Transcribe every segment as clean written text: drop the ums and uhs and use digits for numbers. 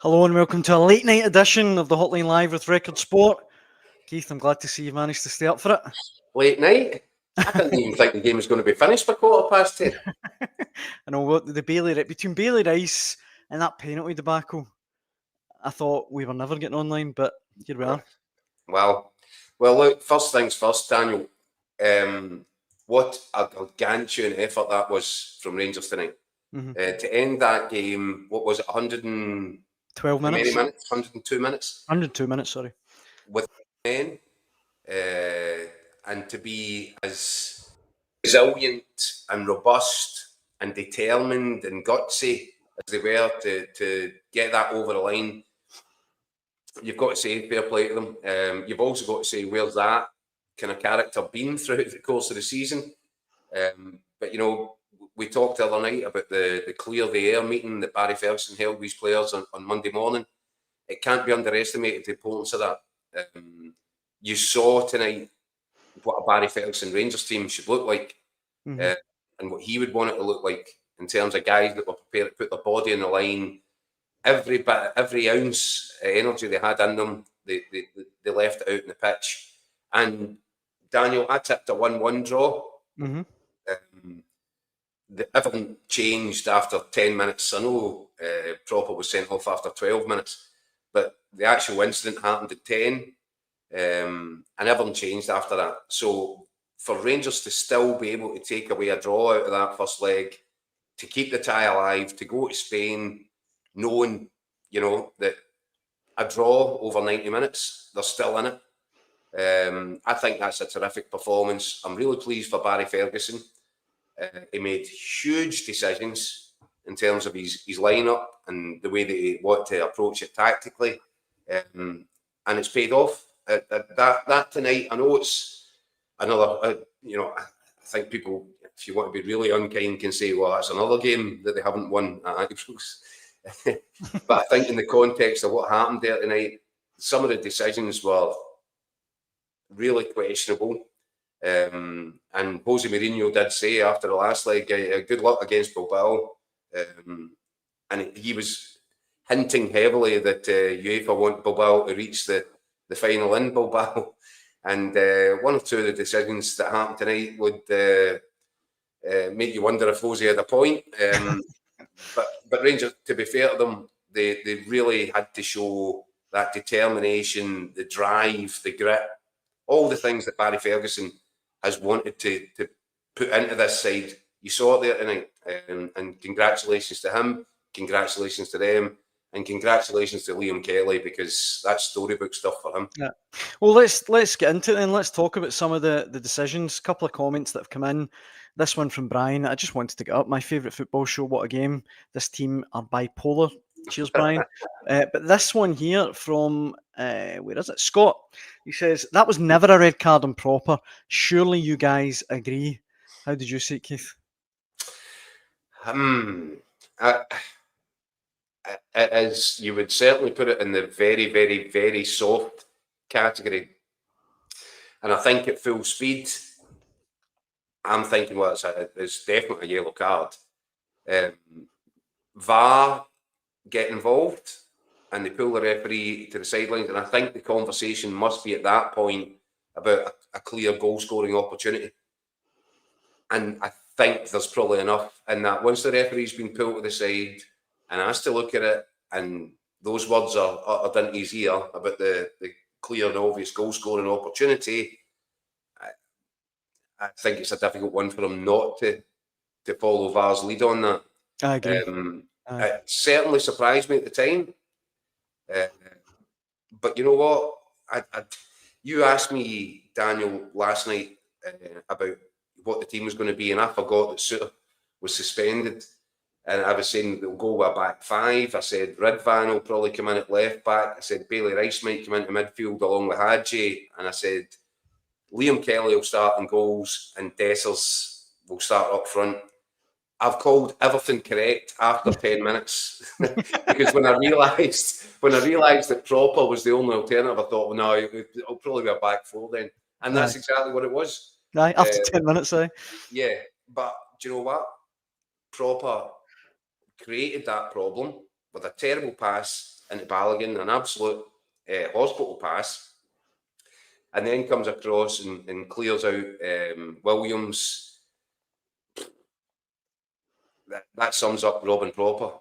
Hello and welcome to a late night edition of the Hotline Live with Record Sport. Keith, I'm glad to see you managed to stay up for it. Late night? I didn't even think the game was going to be finished by 10:15. I know what between Bailey Rice and that penalty debacle, I thought we were never getting online, but here we are. Well, look, first things first, Daniel. What a gargantuan effort that was from Rangers tonight. To end that game, what was it, 12 minutes? 102 minutes? 102 minutes, sorry. With men, and to be as resilient and robust and determined and gutsy as they were to get that over the line, you've got to say fair play to them. You've also got to say, where's that kind of character been throughout the course of the season? But, you know, we talked the other night about the clear the air meeting that Barry Ferguson held with his players on Monday morning. It can't be underestimated, the importance of that. You saw tonight what a Barry Ferguson Rangers team should look like, and what he would want it to look like in terms of guys that were prepared to put their body on the line. Every ounce of energy they had in them, they left it out in the pitch. And Daniel, I tipped a 1-1 draw. Everything changed after 10 minutes. I know Proper was sent off after 12 minutes, but the actual incident happened at 10, and everything changed after that. So for Rangers to still be able to take away a draw out of that first leg, to keep the tie alive, to go to Spain, knowing, you know, that a draw over 90 minutes, they're still in it. I think that's a terrific performance. I'm really pleased for Barry Ferguson. He made huge decisions in terms of his lineup and the way that he wanted to approach it tactically, and it's paid off. That tonight, I know it's another. I think people, if you want to be really unkind, can say, "Well, that's another game that they haven't won at Ibrox." But I think in the context of what happened there tonight, some of the decisions were really questionable. And Jose Mourinho did say after the last leg, good luck against Bilbao. And he was hinting heavily that UEFA want Bilbao to reach the final in Bilbao. And one or two of the decisions that happened tonight would make you wonder if Jose had a point. But Rangers, to be fair to them, they really had to show that determination, the drive, the grit, all the things that Barry Ferguson has wanted to put into this side. You saw it there tonight, and congratulations to him, congratulations to them, and congratulations to Liam Kelly, because that's storybook stuff for him. Yeah. Well, let's get into it and let's talk about some of the decisions. A couple of comments that have come in. This one from Brian. I just wanted to get up. My favourite football show, what a game. This team are bipolar. Cheers, Brian. But this one here from, where is it? Scott. He says, that was never a red card on Proper. Surely you guys agree. How did you see it, Keith? As you would certainly put it in the very, very, very soft category. And I think at full speed, I'm thinking, well, it's definitely a yellow card. VAR get involved and they pull the referee to the sidelines, and I think the conversation must be at that point about a clear goal scoring opportunity. And I think there's probably enough in that once the referee's been pulled to the side and asked to look at it, and those words are uttered into his ear about the clear and obvious goal scoring opportunity, I think it's a difficult one for him not to follow VAR's lead on that. I agree. It certainly surprised me at the time. But you know what? You asked me, Daniel, last night about what the team was going to be, and I forgot that Suter was suspended. And I was saying they'll go with a back five. I said Ridvan will probably come in at left back. I said Bailey Rice might come into midfield along with Hadji. And I said Liam Kelly will start in goals and Dessers will start up front. I've called everything correct after 10 minutes because when I realised that Proper was the only alternative, I thought, well, no, it'll probably be a back four then. And that's exactly what it was. After 10 minutes, Yeah, but do you know what? Proper created that problem with a terrible pass into Balogun, an absolute hospital pass, and then comes across and clears out Williams. That sums up Robin proper.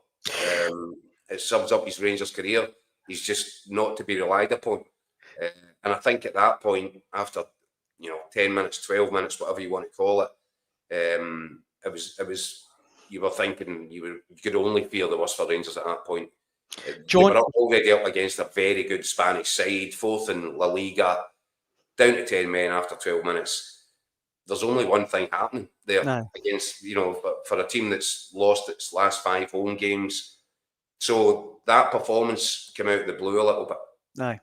It sums up his Rangers career. He's just not to be relied upon. And I think at that point, after 10 minutes, 12 minutes, whatever you want to call it, it was. You were thinking you could only fear the worst for Rangers at that point. John, they were already up against a very good Spanish side, fourth in La Liga, down to 10 men after 12 minutes. There's only one thing happening there against, for a team that's lost its last 5 home games. So that performance came out of the blue a little bit. Aye.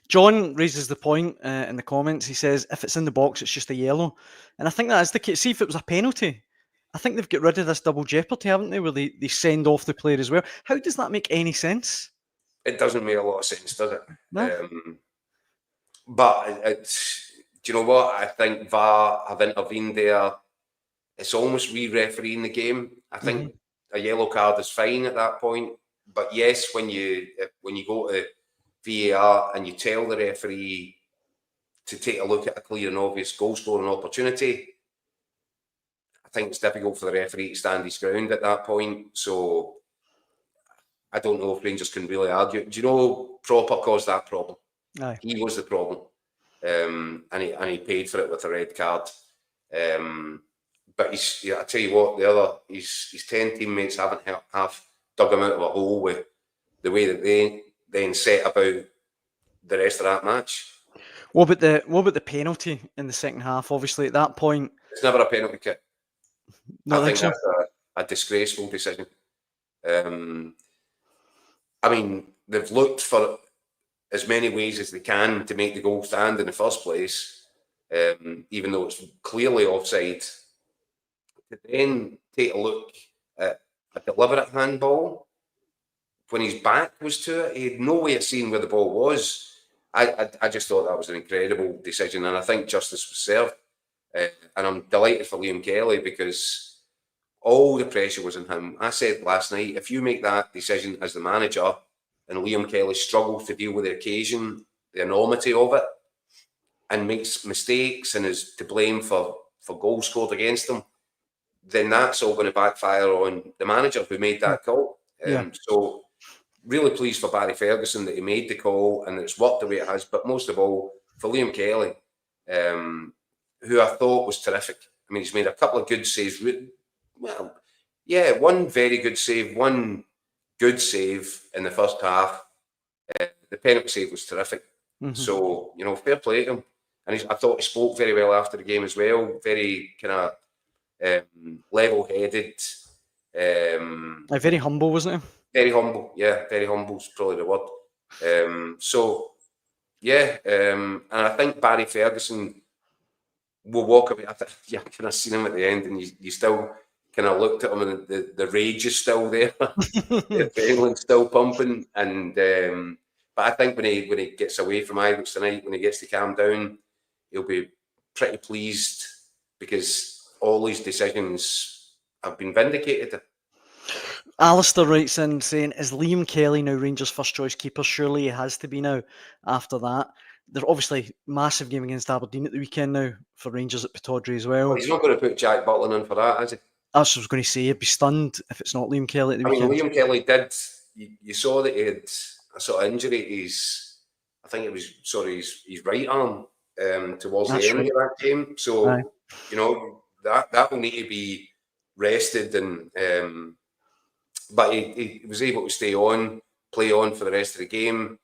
John raises the point in the comments. He says, if it's in the box, it's just a yellow. And I think that is the case. See, if it was a penalty, I think they've got rid of this double jeopardy, haven't they, where they send off the player as well. How does that make any sense? It doesn't make a lot of sense, does it? No. But do you know what? I think VAR have intervened there. It's almost re-refereeing the game. I think a yellow card is fine at that point. But yes, when you go to VAR and you tell the referee to take a look at a clear and obvious goal-scoring opportunity, I think it's difficult for the referee to stand his ground at that point. So I don't know if Rangers can really argue. Do you know Proper caused that problem? Aye. He was the problem. And he paid for it with a red card. But I tell you what, his 10 teammates haven't half dug him out of a hole with the way that they then set about the rest of that match. What about the penalty in the second half? Obviously, at that point, it's never a penalty kick. I think that's a disgraceful decision. I mean, they've looked for as many ways as they can to make the goal stand in the first place, even though it's clearly offside. To then take a look at a deliberate handball when his back was to it, he had no way of seeing where the ball was. I just thought that was an incredible decision, and I think justice was served. And I'm delighted for Liam Kelly because all the pressure was on him. I said last night, if you make that decision as the manager and Liam Kelly struggles to deal with the occasion, the enormity of it, and makes mistakes and is to blame for goals scored against him, then that's all going to backfire on the manager who made that call. So really pleased for Barry Ferguson that he made the call and it's worked the way it has, but most of all for Liam Kelly, who I thought was terrific. I mean, he's made a couple of good saves. Well, yeah, one very good save, one good save in the first half. The penalty save was terrific. So, fair play to him. And I thought he spoke very well after the game as well. Very kind of level-headed. Very humble, wasn't he? Very humble, yeah. Very humble is probably the word. And I think Barry Ferguson will walk away. I kind of seen him at the end, and you still kind of looked at him, and the rage is still there. The adrenaline's still pumping, and but I think when he gets away from Ibrox tonight, when he gets to calm down, he'll be pretty pleased because all his decisions have been vindicated. Alistair writes in saying, is Liam Kelly now Rangers' first choice keeper? Surely he has to be now after that. There's obviously massive game against Aberdeen at the weekend now for Rangers at Pittodrie as well. He's not going to put Jack Butland in for that, is he? That's what I was going to say. I'd be stunned if it's not Liam Kelly at the weekend. Liam Kelly did. You saw that he had a sort of injury to his right arm towards the end of that game. So, that will need to be rested and but he was able to play on for the rest of the game.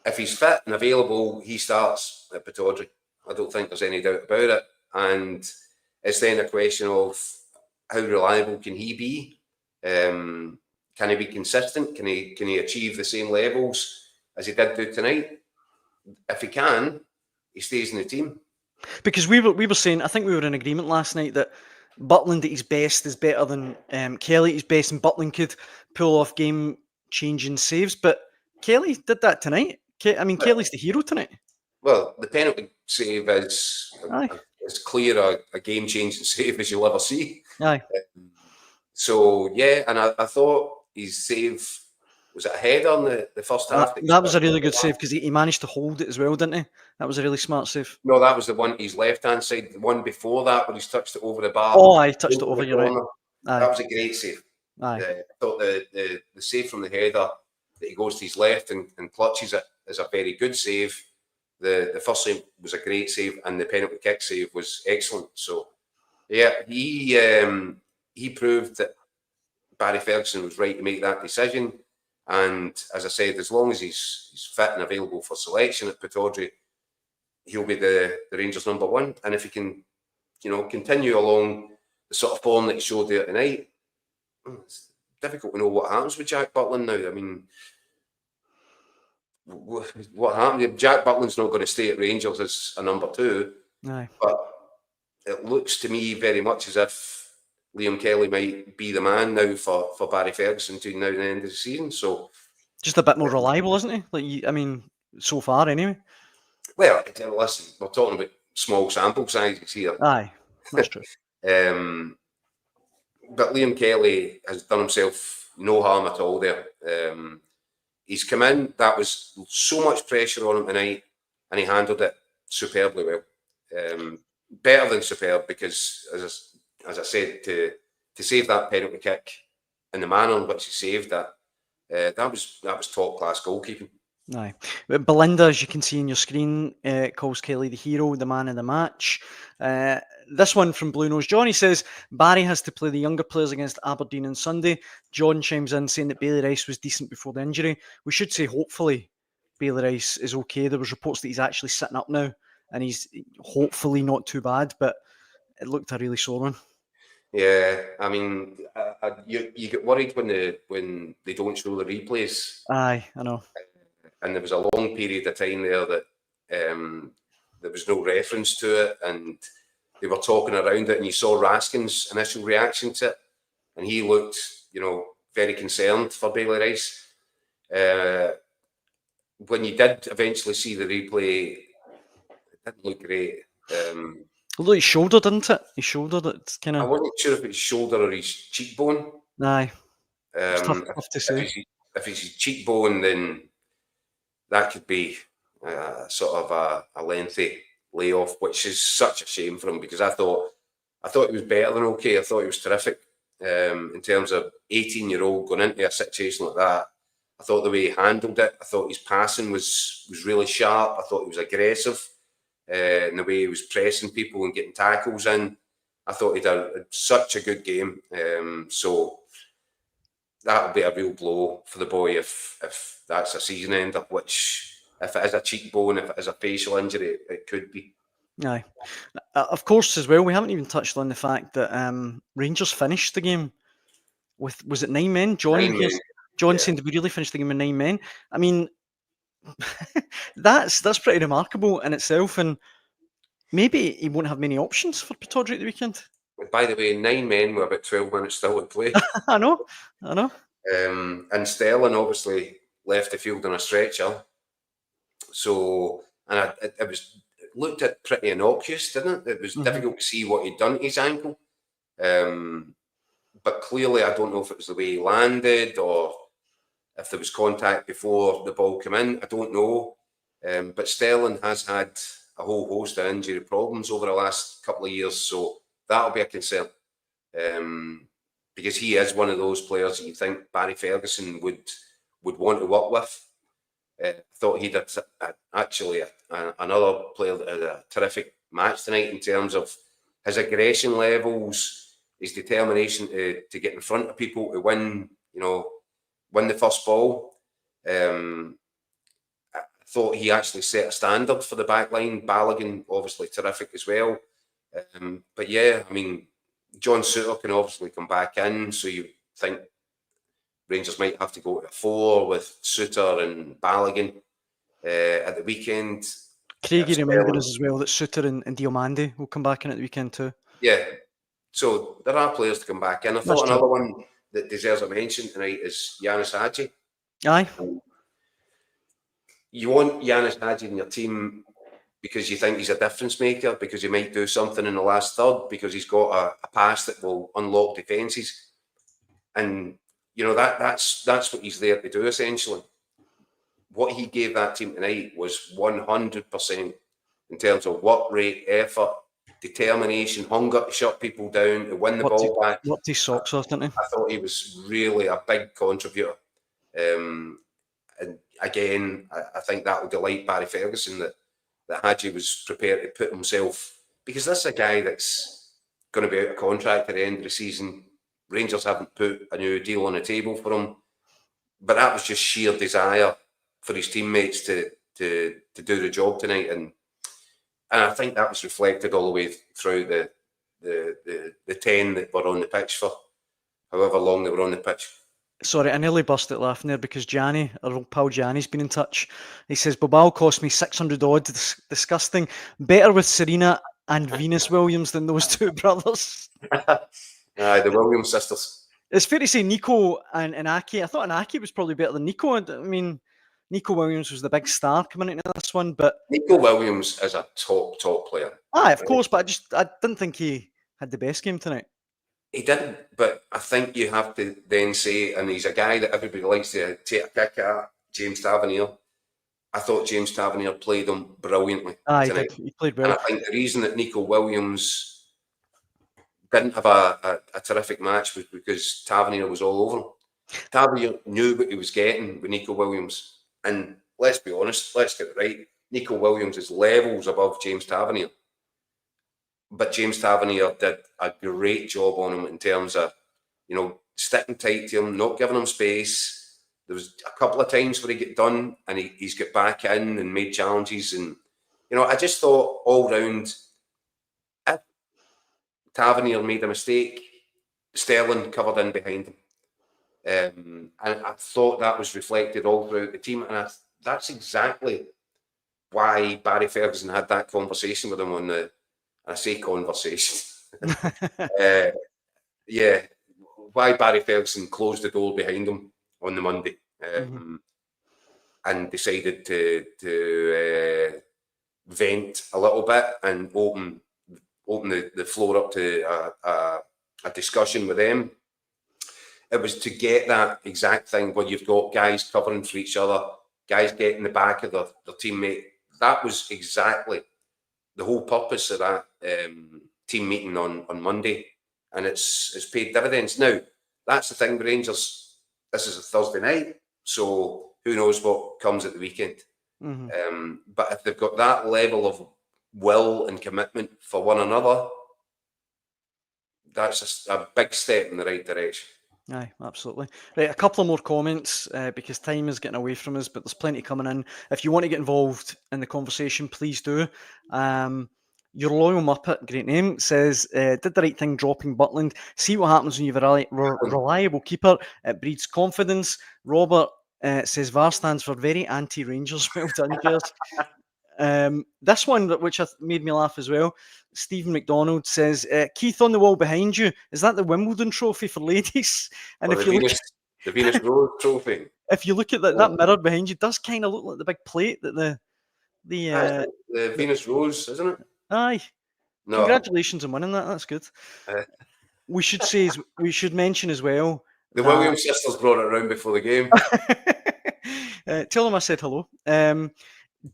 If he's fit and available, he starts at Pittodrie. I don't think there's any doubt about it. And it's then a question of how reliable can he be? Can he be consistent? Can he achieve the same levels as he did do tonight? If he can, he stays in the team. Because we were saying, I think we were in agreement last night that Butland at his best is better than Kelly at his best, and Butland could pull off game-changing saves. But Kelly did that tonight. Kelly's the hero tonight. Well, the penalty save is as clear a game-changing save as you'll ever see. Aye. So, yeah, and I thought his save was it a header in the first half? That was a really good save because he managed to hold it as well, didn't he? That was a really smart save. No, that was the one, his left-hand side. The one before that, where he's touched it over the bar. Oh, I touched it over, you're right. That was a great save. Aye. I thought the save from the header, that he goes to his left and clutches it, is a very good save. The first save was a great save, and the penalty kick save was excellent. So, yeah, he proved that Barry Ferguson was right to make that decision. And as I said, as long as he's fit and available for selection at Pittodrie, he'll be the Rangers #1. And if he can, continue along the sort of form that he showed there tonight, it's difficult to know what happens with Jack Butland now. I mean, what happened? Jack Butland's not going to stay at Rangers as a #2. Aye. But it looks to me very much as if Liam Kelly might be the man now for Barry Ferguson between now and the end of the season. So just a bit more reliable, isn't he? Like, so far anyway. Well, listen, we're talking about small sample sizes here. Aye, that's true. But Liam Kelly has done himself no harm at all there. He's come in, that was so much pressure on him tonight, and he handled it superbly well. Better than superb, because as I said, to save that penalty kick in the manner in which he saved that, that was top class goalkeeping. Aye. Belinda, as you can see on your screen, calls Kelly the hero, the man of the match. This one from Blue Nose Johnny says, Barry has to play the younger players against Aberdeen on Sunday. John chimes in saying that Bailey Rice was decent before the injury. We should say hopefully Bailey Rice is okay. There was reports that he's actually sitting up now and he's hopefully not too bad, but it looked a really sore one. Yeah, I mean, you get worried when they don't show the replays. Aye, I know. And there was a long period of time there that there was no reference to it, and they were talking around it, and you saw Raskin's initial reaction to it, and he looked, very concerned for Bailey Rice. When you did eventually see the replay, it didn't look great. Although his shoulder, didn't it? His shoulder, that's kind of... I wasn't sure if it's shoulder or his cheekbone. Aye. It's tough to say. If it's his cheekbone, then that could be sort of a lengthy layoff, which is such a shame for him, because I thought he was better than okay. I thought he was terrific in terms of 18-year-old going into a situation like that. I thought the way he handled it, I thought his passing was really sharp. I thought he was aggressive in the way he was pressing people and getting tackles in. I thought he did such a good game. So that would be a real blow for the boy if that's a season ender, which, if it is a cheekbone, if it is a facial injury, it could be. Aye. Of course, as well, we haven't even touched on the fact that Rangers finished the game with, was it 9 men? John saying, did we really finish the game with 9 men? I mean, that's pretty remarkable in itself, and maybe he won't have many options for Pittodrie at the weekend. By the way, 9 men with about 12 minutes still to play. I know. And Sterling obviously left the field on a stretcher. So, and it looked at pretty innocuous, didn't it? It was difficult to see what he'd done to his ankle. But clearly, I don't know if it was the way he landed or if there was contact before the ball came in. I don't know. But Sterling has had a whole host of injury problems over the last couple of years. So that'll be a concern. Because he is one of those players that you think Barry Ferguson would want to work with. I thought he did actually another player that had a terrific match tonight in terms of his aggression levels, his determination to get in front of people, to win the first ball. I thought he actually set a standard for the back line. Balogun, obviously terrific as well. But yeah, I mean, John Souttar can obviously come back in, so you think Rangers might have to go to 4 with Souttar and Balogun at the weekend. Craigie reminded us as well that Souttar and Diomande will come back in at the weekend too. Yeah, so there are players to come back in. I thought another one that deserves a mention tonight is Yanis Hadji. Aye. You want Yanis Hadji in your team because you think he's a difference maker, because he might do something in the last third, because he's got a pass that will unlock defences. And that's what he's there to do, essentially. What he gave that team tonight was 100% in terms of work rate, effort, determination, hunger to shut people down, to win the ball back. Worked his socks off, didn't he? I thought he was really a big contributor. And again, I think that will delight Barry Ferguson that Hadji was prepared to put himself, because this is a guy that's going to be out of contract at the end of the season. Rangers haven't put a new deal on the table for him, but that was just sheer desire for his teammates to do the job tonight, and I think that was reflected all the way through the 10 that were on the pitch for however long they were on the pitch. Sorry, I nearly burst out laughing there because Gianni, our old pal Gianni's been in touch. He says, Bilbao cost me 600 odd. Disgusting. Better with Serena and Venus Williams than those two brothers. The Williams sisters. It's fair to say Nico and Aki. I thought Aki was probably better than Nico. I mean, Nico Williams was the big star coming into this one, but Nico Williams is a top player. Of course, but I didn't think he had the best game tonight. He didn't, but I think you have to then say, and he's a guy that everybody likes to take a kick at, James Tavernier. I thought James Tavernier played him brilliantly tonight. He played well. And I think the reason that Nico Williams didn't have a terrific match was because Tavernier was all over him. Tavernier knew what he was getting with Nico Williams. And let's be honest, let's get it right. Nico Williams is levels above James Tavernier. But James Tavernier did a great job on him in terms of, sticking tight to him, not giving him space. There was a couple of times where he got done and he's got back in and made challenges. And, I just thought all round, if Tavernier made a mistake, Sterling covered in behind him. And I thought that was reflected all throughout the team. And that's exactly why Barry Ferguson had that conversation with him on the, I say conversation. Why Barry Ferguson closed the door behind him on the Monday and decided to vent a little bit and open the floor up to a discussion with them. It was to get that exact thing where you've got guys covering for each other, guys getting the back of their teammate. That was exactly the whole purpose of that team meeting on Monday, and it's paid dividends. Now, that's the thing with Rangers. This is a Thursday night, so who knows what comes at the weekend. But if they've got that level of will and commitment for one another, that's a big step in the right direction. Aye, absolutely. Right, a couple of more comments because time is getting away from us, but there's plenty coming in. If you want to get involved in the conversation, please do. Your loyal Muppet, great name, says, did the right thing dropping Butland. See what happens when you have a reliable keeper. It breeds confidence. Robert says, VAR stands for very anti-Rangers. Well done, cheers. This one, which made me laugh as well, Stephen McDonald says, Keith, on the wall behind you, is that the Wimbledon trophy for ladies? And well, the Venus Rose trophy. If you look at that mirror behind you, it does kind of look like the big plate that the Venus Rose, isn't it? Aye. No. Congratulations on winning that. That's good. We should mention as well. The Williams sisters brought it around before the game. Tell them I said hello.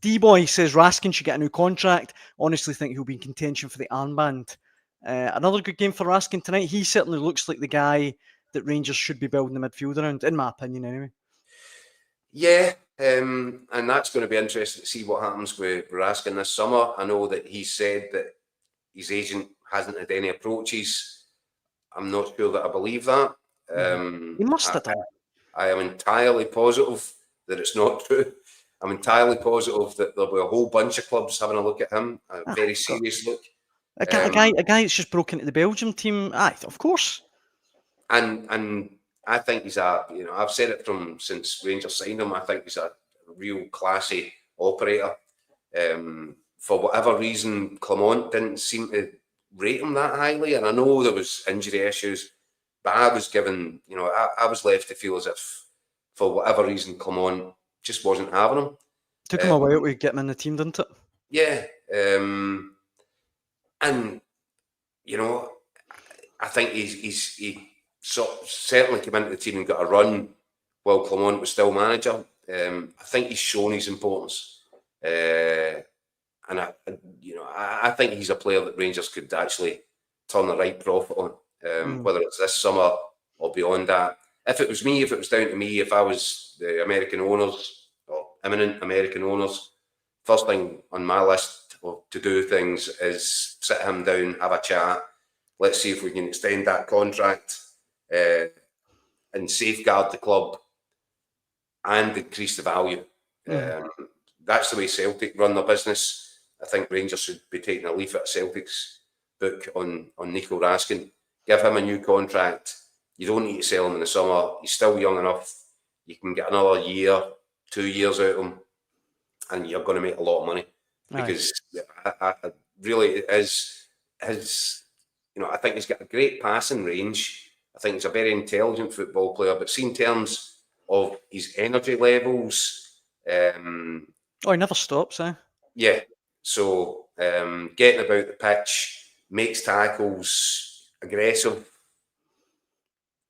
D-Boy says Raskin should get a new contract. Honestly think he'll be in contention for the armband. Another good game for Raskin tonight. He certainly looks like the guy that Rangers should be building the midfield around, in my opinion anyway. Yeah, and that's going to be interesting to see what happens with Raskin this summer. I know that he said that his agent hasn't had any approaches. I'm not sure that I believe that. He must have done. I am entirely positive that it's not true. I'm entirely positive that there'll be a whole bunch of clubs having a look at him, a very serious look. A guy that's just broken into the Belgium team. Aye, of course. And I think he's I've said it since Rangers signed him. I think he's a real classy operator. For whatever reason, Clement didn't seem to rate him that highly. And I know there was injury issues, but I was given, I was left to feel as if for whatever reason, Clement just wasn't having him. Took him a while to get him in the team, didn't it? Yeah. And, I think he certainly came into the team and got a run while Clement was still manager. I think he's shown his importance, and I think he's a player that Rangers could actually turn the right profit on, whether it's this summer or beyond that. If it was down to me, if I was the American owners or eminent American owners, first thing on my list to do things is sit him down, have a chat. Let's see if we can extend that contract and safeguard the club and increase the value. That's the way Celtic run their business. I think Rangers should be taking a leaf at Celtic's book on Nico Raskin. Give him a new contract. You don't need to sell him in the summer. He's still young enough. You can get another year, 2 years out of him, and you're going to make a lot of money. Because I really it is his. I think he's got a great passing range. I think he's a very intelligent football player. But see, in terms of his energy levels, he never stops, eh? Yeah. So getting about the pitch, makes tackles, aggressive.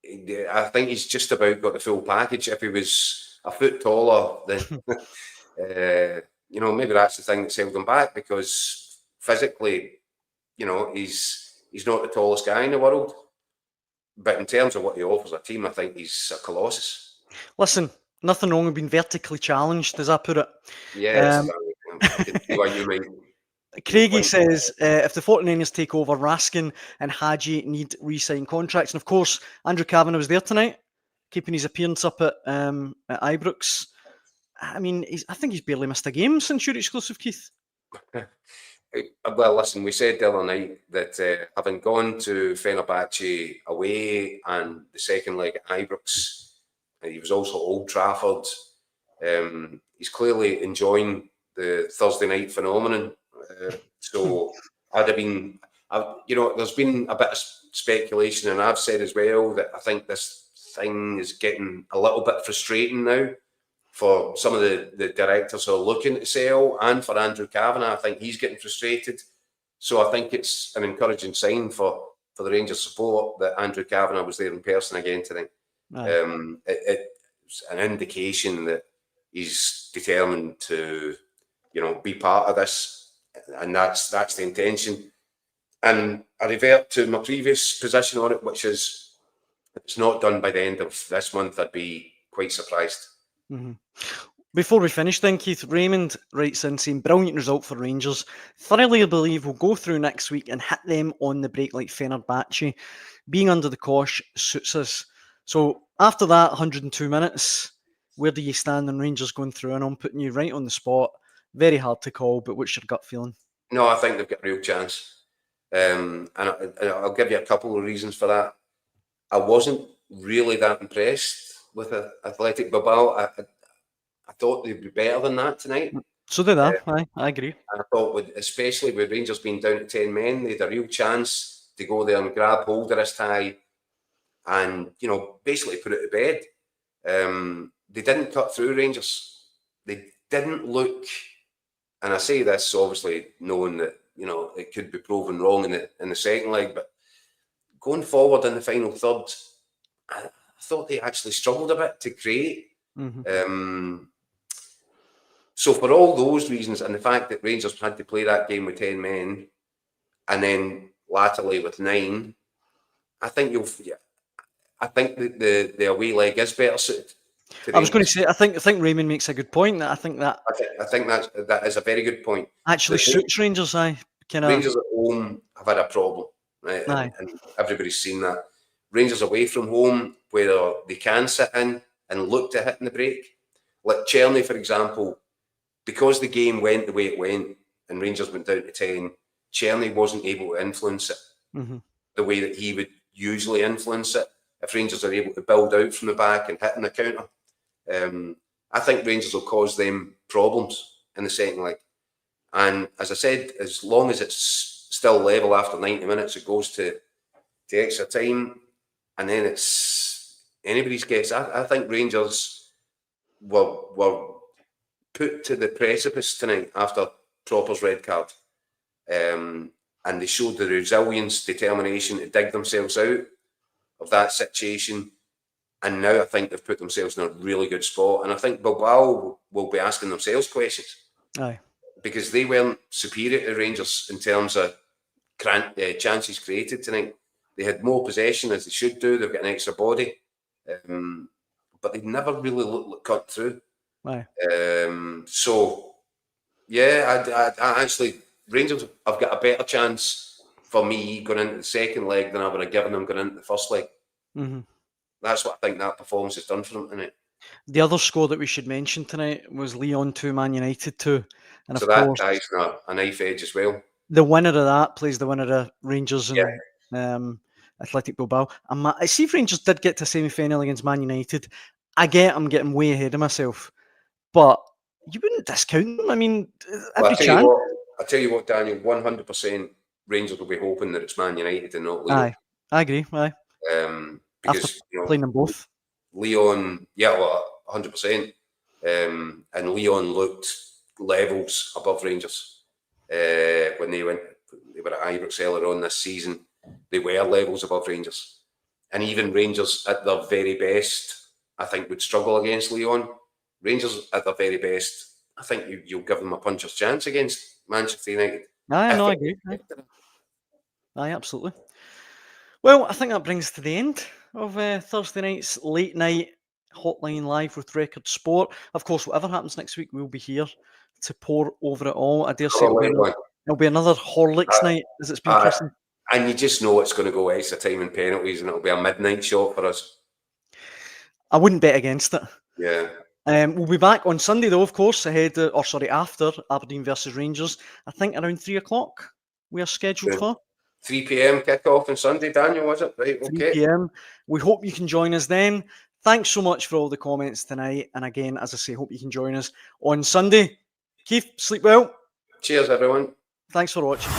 I think he's just about got the full package. If he was a foot taller, then maybe that's the thing that's held him back, because physically, he's not the tallest guy in the world. But in terms of what he offers a team, I think he's a colossus. Listen, nothing wrong with being vertically challenged, as I put it. Yeah, I can see why you mean. Craigie says if the 49ers take over, Raskin and Hadji need re-sign contracts. And of course, Andrew Kavanagh was there tonight, keeping his appearance up at Ibrox. I mean, I think he's barely missed a game since your exclusive, Keith. Well, listen, we said the other night that having gone to Fenerbahce away and the second leg at Ibrox, and he was also at Old Trafford, he's clearly enjoying the Thursday night phenomenon. So there's been a bit of speculation, and I've said as well that I think this thing is getting a little bit frustrating now for some of the directors who are looking to sell, and for Andrew Kavanagh. I think he's getting frustrated. So I think it's an encouraging sign for the Rangers support that Andrew Kavanagh was there in person again tonight. It's an indication that he's determined to, be part of this. And that's the intention. And I revert to my previous position on it, which is if it's not done by the end of this month, I'd be quite surprised. Mm-hmm. Before we finish then, Keith, Raymond writes in saying, brilliant result for Rangers. Thoroughly believe we'll go through next week and hit them on the break like Fenerbahce. Being under the cosh suits us. So after that 102 minutes, where do you stand on Rangers going through? And I'm putting you right on the spot. Very hard to call, but what's your gut feeling? No, I think they've got a real chance. And I'll give you a couple of reasons for that. I wasn't really that impressed with Athletic Bilbao. I thought they'd be better than that tonight. So did I. I agree. And I thought, especially with Rangers being down to 10 men, they had a real chance to go there and grab hold of this tie and, basically put it to bed. They didn't cut through Rangers. They didn't look... And I say this obviously knowing that it could be proven wrong in the second leg, but going forward in the final third, I thought they actually struggled a bit to create. Mm-hmm. So for all those reasons, and the fact that Rangers had to play that game with 10 men, and then latterly with 9, I think the away leg is better suited. I was going to say, I think Raymond makes a good point. I think that is a very good point. Actually, suits Rangers. Rangers at home have had a problem, right? And everybody's seen that. Rangers away from home, where they can sit in and look to hit in the break, like Cherney, for example, because the game went the way it went, and Rangers went down to 10. Cherney wasn't able to influence it the way that he would usually influence it. If Rangers are able to build out from the back and hit in the counter, I think Rangers will cause them problems in the second leg. And as I said, as long as it's still level after 90 minutes, it goes to extra time, and then it's anybody's guess. I think Rangers were put to the precipice tonight after Tropper's red card, and they showed the resilience, determination to dig themselves out. of that situation. And now I think they've put themselves in a really good spot. And I think Bilbao will be asking themselves questions. Aye. Because they weren't superior to Rangers in terms of chances created tonight. They had more possession as they should do. They've got an extra body. But they never really looked like cut through. Aye. So, yeah, I actually, Rangers have got a better chance for me going into the second leg than I would have given them going into the first leg. Mm-hmm. That's what I think that performance has done for them tonight. The other score that we should mention tonight was Lyon 2, Man United 2. And so of that course, guy's a knife edge as well. The winner of that plays the winner of Rangers and Athletic Bilbao. And I see if Rangers did get to a semi-final against Man United. I'm getting way ahead of myself. But you wouldn't discount them. I mean, every chance. I tell you what, Daniel, 100% Rangers will be hoping that it's Man United and not Lyon. Aye, I agree. Aye. Because after playing them both. Lyon, 100%. And Lyon looked levels above Rangers when they were at Ibrox earlier on this season. They were levels above Rangers, and even Rangers at their very best, I think, would struggle against Lyon. Rangers at their very best, I think you'll give them a puncher's chance against Manchester United. I agree. Aye, absolutely. Well, I think that brings us to the end of Thursday night's late night Hotline Live with Record Sport. Of course, whatever happens next week, we'll be here to pour over it all. I dare say it'll be another Horlicks night, as it's been christened. And you just know it's going to go extra time and penalties, and it'll be a midnight shot for us. I wouldn't bet against it. Yeah. We'll be back on Sunday, though, of course, after Aberdeen versus Rangers. I think around 3 o'clock we are scheduled for. 3 p.m. kick-off on Sunday, Daniel, was it? Right, okay. 3 p.m. We hope you can join us then. Thanks so much for all the comments tonight. And again, as I say, hope you can join us on Sunday. Keith, sleep well. Cheers, everyone. Thanks for watching.